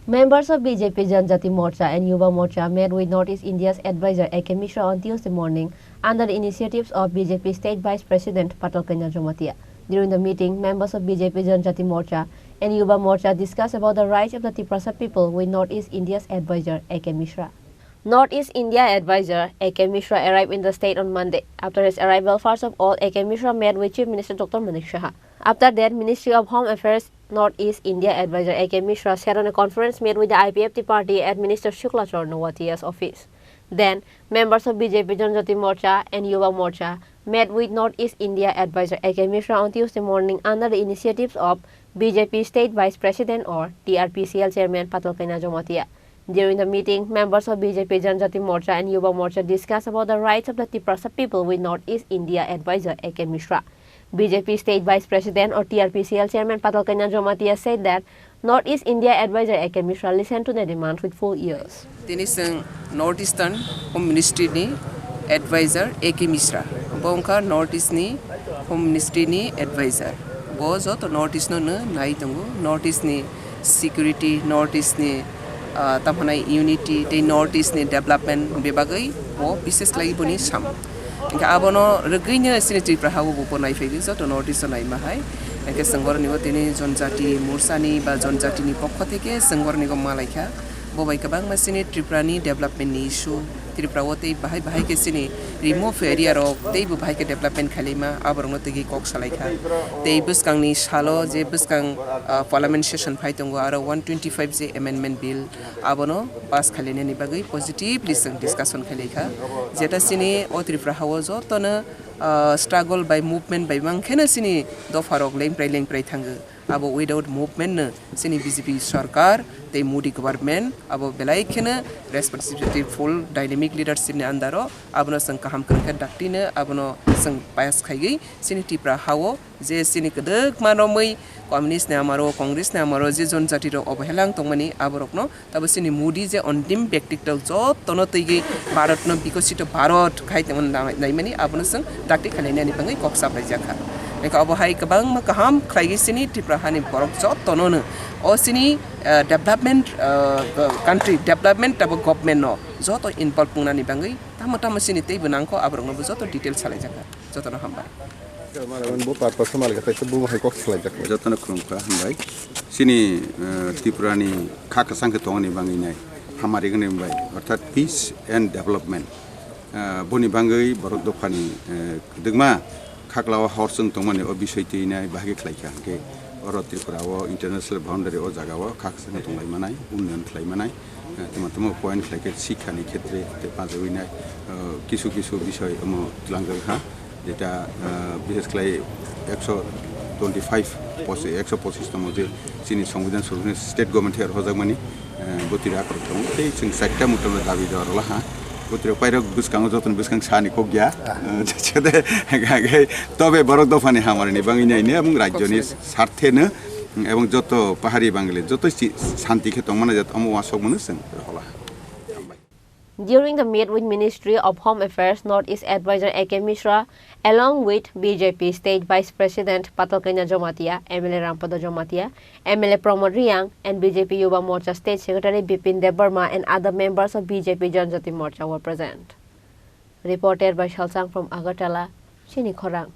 Members of BJP Janajati Morcha and Yuva Morcha met with Northeast India's advisor A.K. Mishra on Tuesday morning under the initiatives of BJP State Vice President Janajati. During the meeting, members of BJP Janajati Morcha and Yuva Morcha discussed about the rights of the Tripura people with Northeast India's advisor A.K. Mishra. Northeast India advisor A.K. Mishra arrived in the state on Monday. After his arrival, first of all, A.K. Mishra met with Chief Minister Dr. Mishra. After that, Ministry of Home Affairs Northeast India advisor A.K. Mishra sat on a conference meet with the IPFT party at Minister Shukla Charnawatia's office. Then, members of BJP Janajati Morcha and Yuva Morcha met with Northeast India advisor A.K. Mishra on Tuesday morning under the initiatives of BJP State Vice President or TRPCL Chairman Janajati. During the meeting, members of BJP Janajati Morcha and Yuva Morcha discussed about the rights of the Tripura people with Northeast India advisor A.K. Mishra. BJP State Vice President or TRPCL Chairman Janajati said that Northeast India advisor A.K. Mishra listened to the demands with full ears. This is Northeastern Home Ministry ni advisor A.K. Mishra. Bongka Northeast ni Home Ministry ni advisor. Bozo to Northeast no nai tungu. Northeast ni security, Northeast ni tamanai unity, the Northeast ni development bebagai bo business lagi puni sam. Ingka abono regainya sini Tripura hawo bupo nai fegi so to Northeast nai mahai. Ingka senggor ni wo tini Janajati Morcha ni ba Janajati ni pokko theke senggor ni ko malaikha bo bai kabang masini Tripura ni development ni issue Tripura wo tei bahai ke sini remove area ro tei bu bahai ke development khalima aborong tegi kok salaikha tei buskang ni salo je buskang parliament session phai tongo aro 125 je amendment bill abono pass khalene ni bagai positively discussion khalika jeta sini o Tripura hawo jo tona struggle by movement by bang khena sini do farok leng prai thangu abo without movement na sini BJP sarkar tei Modi government abo belai khena responsibility full dynamic leadership ne andaro abono sang kaham kangka daktina abono sang payas khaigi sini Tripura hawo je sini kedak manomai communist ne amaro congress ne amaro je Janajati ro obhelang tongmani aborokno tabo sini Modi je ondim ব্যক্তিত্ব jot tono teigi bharat no bikosito bharat khai temon naimani abono sang dakti khalene ani bangai koksa prajaka Eka abohai kabang makaham khaigi sini Tripura hani borok jot tono no o sini development country development tabo government no joto involve pungna ni bangai tamata sini tei bunangko aborok no joto detail salai jaka joto no hamba Malaman bo par personal kata itu bu hai kok selai jak. Jatana krumka hambai. Sini Tripura ni khaka sangke tong ni bangai nai. Hamari gane bai. Arthat peace and development. Boni bangai borok dopani degma khaklawa horsung tongmani obisoi tei nai bahagi khlaika ke oro Tripura wo international boundary o jaga wo khaka sangke tonglai manai unnayan khlai manai. Teman-teman point khlaike শিক্ষা ni khetre te pajoi nai kisu bishoy omo tlangal ha যেটা বিশেষ করে 125 মধ্যে চিনি সংবিধান সরকার state government এর হজাগমানি গতির আকর দং এই जों সাইটটা মুতলে দাবি দেওয়ারলা হা গতির পাইরক বুসকাং যতন বুসকাং সানি কো গিয়া যেতে গাগে তবে বড় দফানি হামারনি বাঙিনাইনে এবং রাজ্যনি স্বার্থেনে এবং যত পাহাড়ি বাঙালি যত শান্তি ক্ষেত্র মানে যত আমওয়াসক মনে जों হলা During the meet with Ministry of Home Affairs Northeast Advisor A.K. Mishra, along with BJP State Vice President Janajati, MLA Janajati, MLA Pramod Riang, and BJP Yuva Morcha State Secretary Bipin Debarma and other members of BJP Janajati Morcha were present. Reported by Shalsang from Agartala, Chini Khorang.